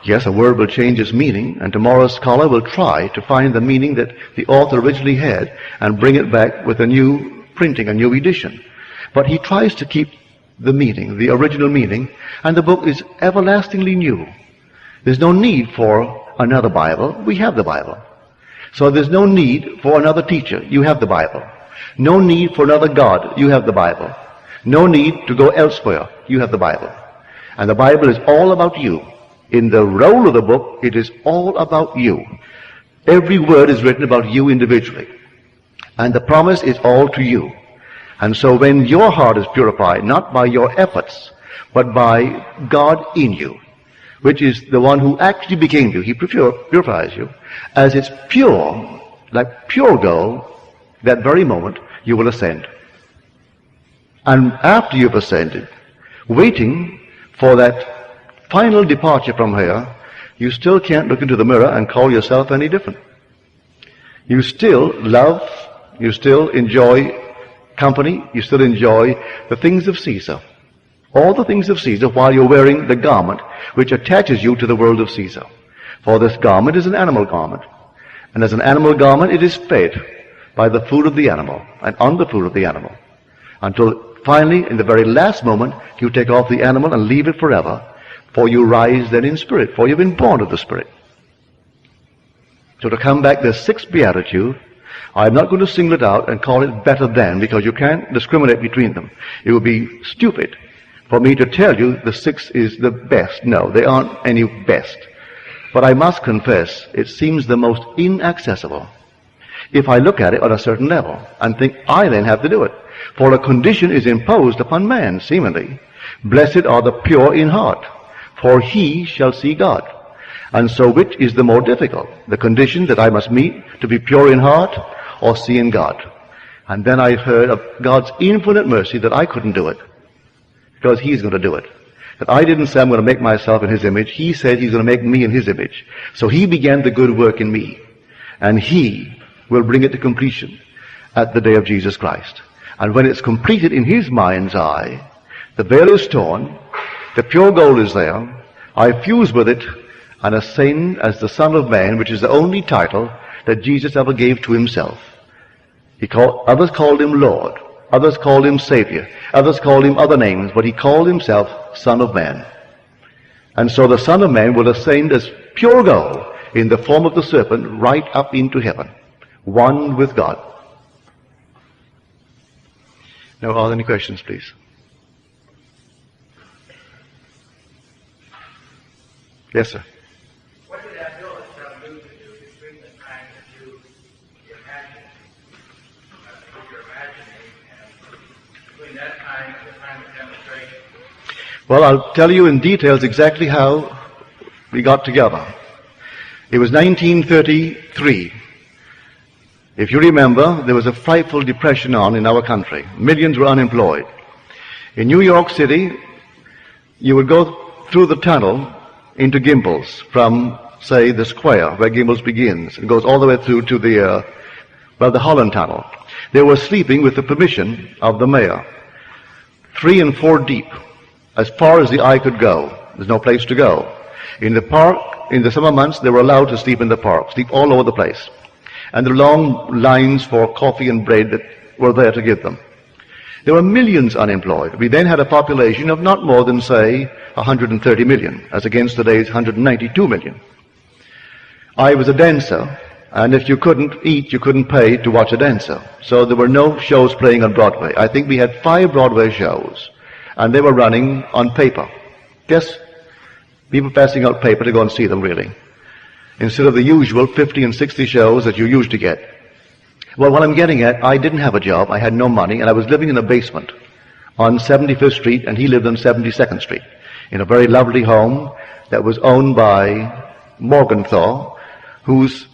Yes, a word will change its meaning, and tomorrow's scholar will try to find the meaning that the author originally had and bring it back with a new printing, a new edition. But he tries to keep the meaning, the original meaning, and the book is everlastingly new. There's no need for another Bible. We have the Bible. So there's no need for another teacher. You have the Bible. No need for another God. You have the Bible. No need to go elsewhere. You have the Bible. And the Bible is all about you. In the role of the book, it is all about you. Every word is written about you individually. And the promise is all to you. And so when your heart is purified, not by your efforts, but by God in you, which is the one who actually became you, he purifies you, as it's pure, like pure gold, that very moment you will ascend. And after you've ascended, waiting for that final departure from here, you still can't look into the mirror and call yourself any different. You still love, you still enjoy company, you still enjoy the things of Caesar. All the things of Caesar while you're wearing the garment which attaches you to the world of Caesar. For this garment is an animal garment. And as an animal garment, it is fed by the food of the animal and on the food of the animal. Until finally, in the very last moment, you take off the animal and leave it forever. For you rise then in spirit, for you've been born of the Spirit. So to come back, the sixth beatitude, I'm not going to single it out and call it better than, because you can't discriminate between them. It would be stupid for me to tell you the sixth is the best. No, they aren't any best. But I must confess, it seems the most inaccessible if I look at it on a certain level and think I then have to do it. For a condition is imposed upon man, seemingly. Blessed are the pure in heart, for he shall see God. And so which is the more difficult? The condition that I must meet to be pure in heart, or seeing God? And then I heard of God's infinite mercy that I couldn't do it, because he's going to do it. That I didn't say I'm going to make myself in his image. He said he's going to make me in his image. So he began the good work in me, and he will bring it to completion at the day of Jesus Christ. And when it's completed in his mind's eye, the veil is torn, the pure gold is there, I fuse with it and ascend as the Son of Man, which is the only title that Jesus ever gave to himself. Others called him Lord, others called him Savior, others called him other names, but he called himself Son of Man. And so the Son of Man will ascend as pure gold in the form of the serpent right up into heaven, one with God. Now, are there any questions, please? Yes, sir. What did that bill allude to between the time that you imagine, what you're imagining, and between that time and the time of demonstration? Well, I'll tell you in details exactly how we got together. It was 1933. If you remember, there was a frightful depression on in our country. Millions were unemployed. In New York City, you would go through the tunnel into Gimbels from, say, the square where Gimbels begins. It goes all the way through to the Holland Tunnel. They were sleeping with the permission of the mayor, 3 and 4 deep, as far as the eye could go. There's no place to go. In the park, in the summer months, they were allowed to sleep in the park, sleep all over the place. And the long lines for coffee and bread that were there to give them. There were millions unemployed. We then had a population of not more than, say, 130 million, as against today's 192 million. I was a dancer, and if you couldn't eat, you couldn't pay to watch a dancer. So there were no shows playing on Broadway. I think we had 5 Broadway shows, and they were running on paper. Just people passing out paper to go and see them, really, instead of the usual 50 and 60 shows that you used to get. Well, what I'm getting at, I didn't have a job, I had no money, and I was living in a basement on 75th Street, and he lived on 72nd Street, in a very lovely home that was owned by Morgenthau, whose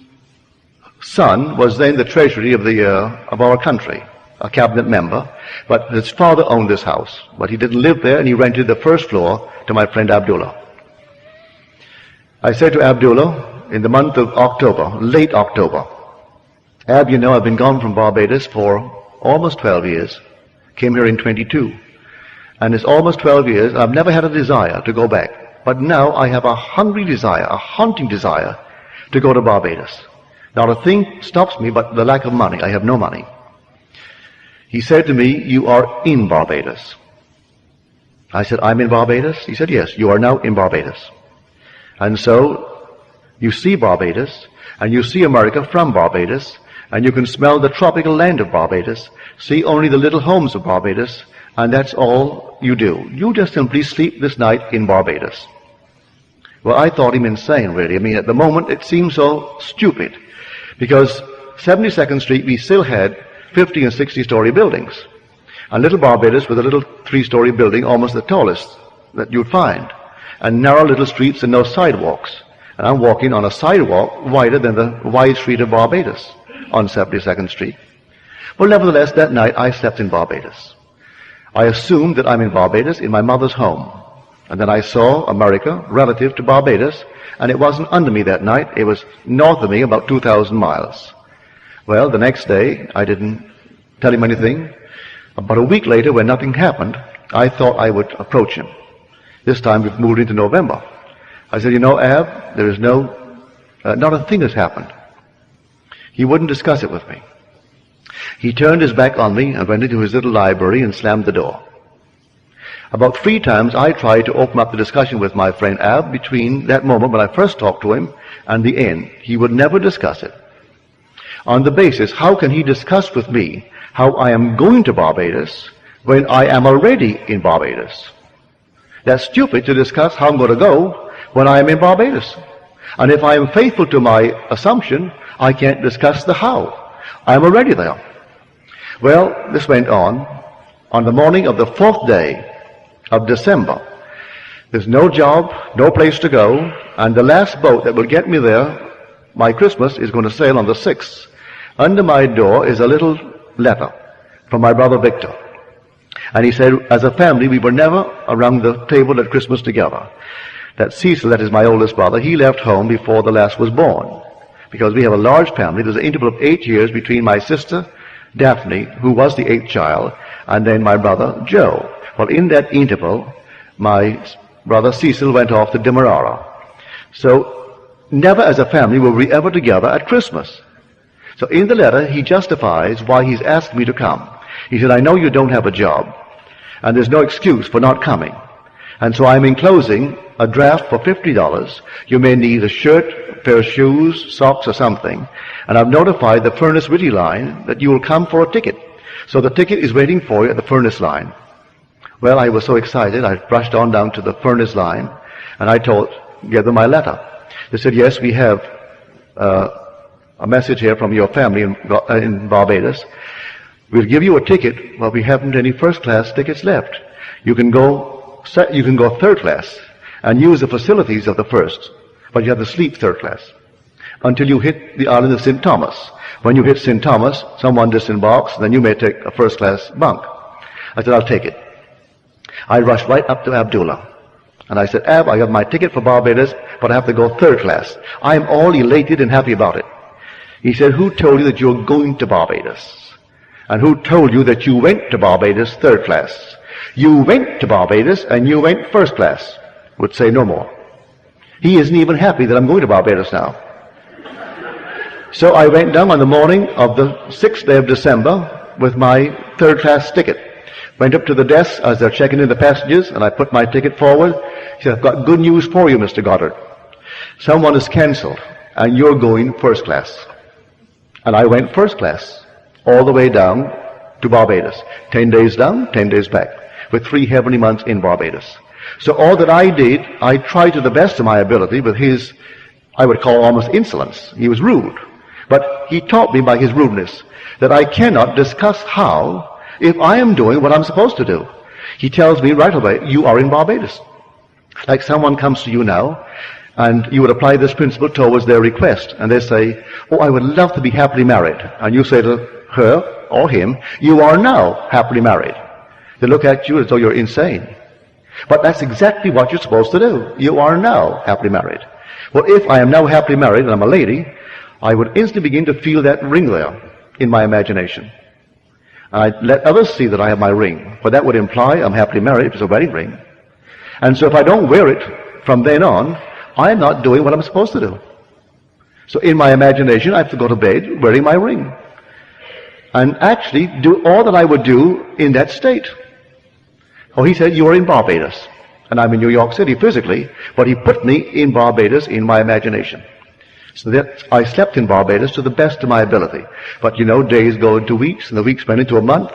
son was then the treasury of our country, a cabinet member, but his father owned this house, but he didn't live there, and he rented the first floor to my friend Abdullah. I said to Abdullah, in the month of October, late October, Ab, you know, I've been gone from Barbados for almost 12 years. Came here in 22. And it's almost 12 years. I've never had a desire to go back. But now I have a hungry desire, a haunting desire to go to Barbados. Not a thing stops me but the lack of money. I have no money. He said to me, you are in Barbados. I said, I'm in Barbados? He said, yes, you are now in Barbados. And so you see Barbados, and you see America from Barbados, and you can smell the tropical land of Barbados, see only the little homes of Barbados, and that's all you do. You just simply sleep this night in Barbados. Well, I thought him insane, really. I mean, at the moment, it seemed so stupid, because 72nd Street, we still had 50 and 60-story buildings. And little Barbados was a little 3-story building, almost the tallest that you'd find, and narrow little streets and no sidewalks. And I'm walking on a sidewalk wider than the wide street of Barbados on 72nd Street. Well, nevertheless, that night I slept in Barbados. I assumed that I'm in Barbados, in my mother's home. And then I saw America relative to Barbados, and it wasn't under me that night. It was north of me, about 2,000 miles. Well, the next day, I didn't tell him anything. About a week later, when nothing happened, I thought I would approach him. This time we've moved into November. I said, you know, Ab, there is not a thing has happened. He wouldn't discuss it with me. He turned his back on me and went into his little library and slammed the door. About 3 times I tried to open up the discussion with my friend Ab between that moment when I first talked to him and the end. He would never discuss it. On the basis, how can he discuss with me how I am going to Barbados when I am already in Barbados? That's stupid to discuss how I'm going to go when I am in Barbados. And if I am faithful to my assumption, I can't discuss the how. I'm already there. Well, this went on. On the morning of the 4th day of December, there's no job, no place to go, and the last boat that will get me there, my Christmas, is going to sail on the 6th. Under my door is a little letter from my brother Victor. And he said, as a family, we were never around the table at Christmas together. That Cecil, that is my oldest brother, he left home before the last was born. Because we have a large family, there's an interval of 8 years between my sister, Daphne, who was the 8th child, and then my brother, Joe. Well, in that interval, my brother Cecil went off to Demerara. So, never as a family were we ever together at Christmas. So in the letter, he justifies why he's asked me to come. He said, I know you don't have a job, and there's no excuse for not coming. And so I'm enclosing a draft for $50. You may need a shirt, a pair of shoes, socks, or something. And I've notified the Furnace Whitty line that you will come for a ticket. So the ticket is waiting for you at the Furnace line. Well, I was so excited, I rushed on down to the Furnace line, and I gave them my letter. They said, yes, we have a message here from your family in Barbados. We'll give you a ticket, but we haven't any first-class tickets left. You can go third class and use the facilities of the first, but you have to sleep third class until you hit the island of St. Thomas. When you hit St. Thomas, someone disembarks, then you may take a first-class bunk. I said, I'll take it. I rushed right up to Abdullah. And I said, Ab, I have my ticket for Barbados, but I have to go third class. I'm all elated and happy about it. He said, who told you that you're going to Barbados? And who told you that you went to Barbados third class? You went to Barbados and you went first class. Would say no more. He isn't even happy that I'm going to Barbados now. So I went down on the morning of the 6th day of December with my third class ticket. Went up to the desk as they're checking in the passengers, and I put my ticket forward. He said, I've got good news for you, Mr. Goddard. Someone has cancelled, and you're going first class. And I went first class, all the way down to Barbados. 10 days down, 10 days back, with 3 heavenly months in Barbados. So all that I did, I tried to the best of my ability with his, I would call almost insolence. He was rude. But he taught me by his rudeness that I cannot discuss how if I am doing what I'm supposed to do. He tells me right away, you are in Barbados. Like someone comes to you now, and you would apply this principle towards their request, and they say, oh, I would love to be happily married. And you say to her or him, you are now happily married. They look at you as though you're insane. But that's exactly what you're supposed to do. You are now happily married. Well, if I am now happily married and I'm a lady, I would instantly begin to feel that ring there in my imagination. And I'd let others see that I have my ring, for that would imply I'm happily married if it's a wedding ring. And so if I don't wear it from then on, I'm not doing what I'm supposed to do. So in my imagination, I have to go to bed wearing my ring. And actually do all that I would do in that state. Oh, he said, you are in Barbados. And I'm in New York City physically, but he put me in Barbados in my imagination. So that I slept in Barbados to the best of my ability. But you know, days go into weeks, and the weeks went into a month,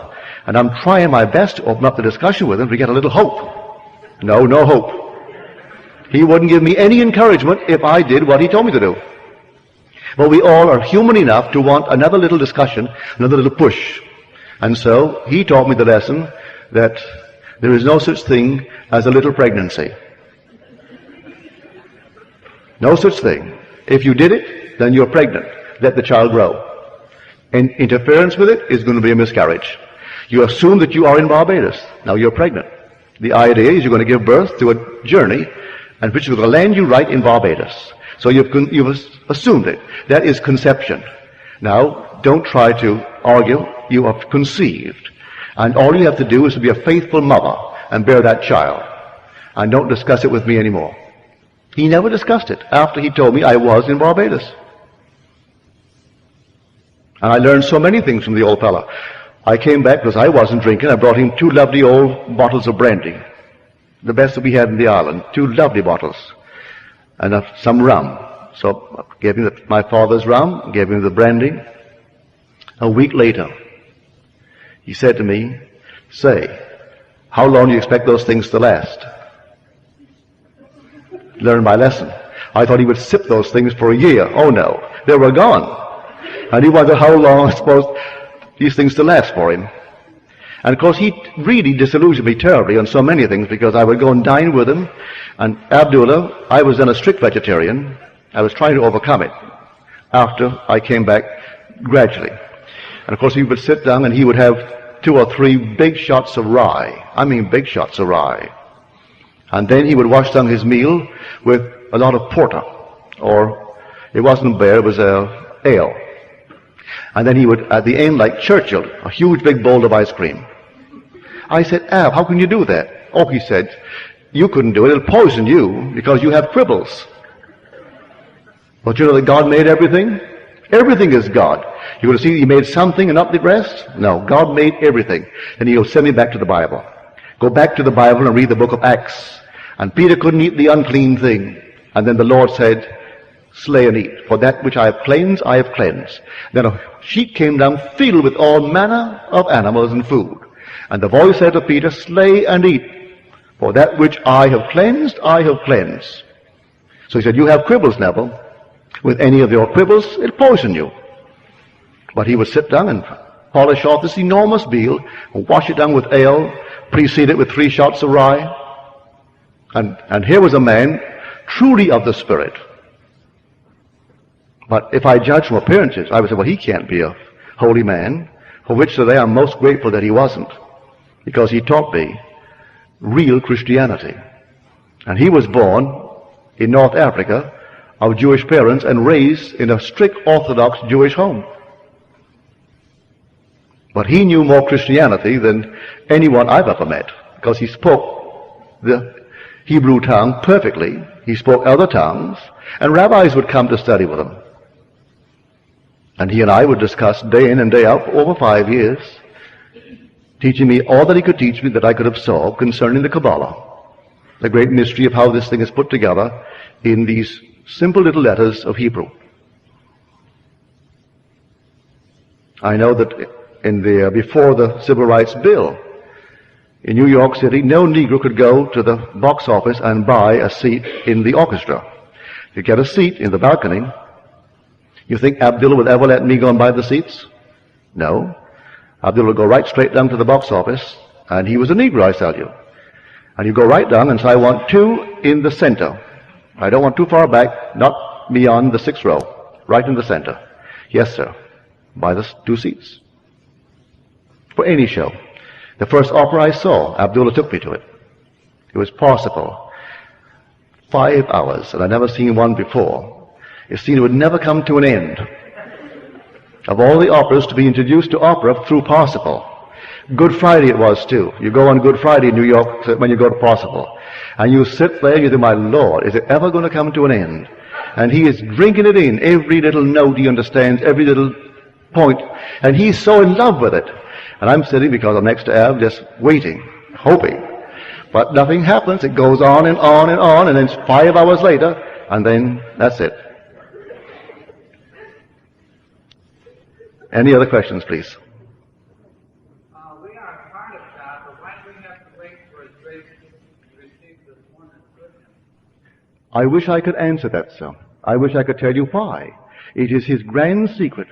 and I'm trying my best to open up the discussion with him to get a little hope. No hope. He wouldn't give me any encouragement if I did what he told me to do. But we all are human enough to want another little discussion, another little push. And so he taught me the lesson that there is no such thing as a little pregnancy. No such thing. If you did it, then you're pregnant. Let the child grow. And interference with it is going to be a miscarriage. You assume that you are in Barbados. Now you're pregnant. The idea is you're going to give birth to a journey and which is going to land you right in Barbados. So you've assumed it. That is conception. Now, don't try to argue. You have conceived. And all you have to do is to be a faithful mother and bear that child. And don't discuss it with me anymore. He never discussed it after he told me I was in Barbados. And I learned so many things from the old fella. I came back because I wasn't drinking. I brought him 2 lovely old bottles of brandy. the best that we had in the island, 2 lovely bottles, and some rum. So I gave him my father's rum, gave him the brandy. A week later, he said to me, "Say, how long do you expect those things to last?" Learned my lesson. I thought he would sip those things for a year. Oh no, they were gone. And he wondered how long I supposed these things to last for him. And of course he really disillusioned me terribly on so many things, because I would go and dine with him, and Abdullah, I was then a strict vegetarian. I was trying to overcome it after I came back gradually. And of course he would sit down and he would have 2 or 3 big shots of rye. I mean big shots of rye. And then he would wash down his meal with a lot of porter, or it wasn't beer, it was ale. And then he would, at the end, like Churchill, a huge big bowl of ice cream. I said, "Ab, how can you do that?" "Oh," he said, "you couldn't do it. It'll poison you because you have cribbles." But you know that God made everything? Everything is God. You want to see He made something and not the rest? No, God made everything. And He'll send me back to the Bible. Go back to the Bible and read the book of Acts. And Peter couldn't eat the unclean thing. And then the Lord said, "Slay and eat. For that which I have cleansed, I have cleansed." Then a sheet came down filled with all manner of animals and food. And the voice said to Peter, "Slay and eat. For that which I have cleansed, I have cleansed." So he said, "You have cribbles, Neville. With any of your cribbles, it'll poison you." But he would sit down and polish off this enormous meal and wash it down with ale, precede it with 3 shots of rye. And here was a man truly of the Spirit. But if I judge from appearances, I would say, well, he can't be a holy man, for which today I'm most grateful that he wasn't, because he taught me real Christianity. And he was born in North Africa of Jewish parents and raised in a strict Orthodox Jewish home. But he knew more Christianity than anyone I've ever met, because he spoke the Hebrew tongue perfectly. He spoke other tongues, and rabbis would come to study with him. And he and I would discuss day in and day out for over 5 years, teaching me all that he could teach me that I could absorb concerning the Kabbalah, the great mystery of how this thing is put together in these simple little letters of Hebrew. I know that before the Civil Rights Bill in New York City, no Negro could go to the box office and buy a seat in the orchestra. To get a seat in the balcony, you think Abdullah would ever let me go and buy the seats? No. Abdullah would go right straight down to the box office, and he was a Negro, I tell you. And you go right down and say, "I want 2 in the center. I don't want too far back, not beyond the 6th row, right in the center." "Yes, sir." Buy the 2 seats. For any show. The first opera I saw, Abdullah took me to it. It was Parsifal. 5 hours, and I'd never seen one before. It seemed it would never come to an end. Of all the operas to be introduced to opera through Parsifal. Good Friday it was too. You go on Good Friday in New York when you go to Parsifal. And you sit there and you think, "My Lord, is it ever going to come to an end?" And he is drinking it in. Every little note he understands, every little point. And he's so in love with it. And I'm sitting, because I'm next to Ab, just waiting, hoping. But nothing happens. It goes on and on and on, and then 5 hours later, and then that's it. Any other questions, please? We are part of God, but why do we have to wait for His grace to receive this one and goodness? I wish I could answer that, sir. I wish I could tell you why. It is His grand secret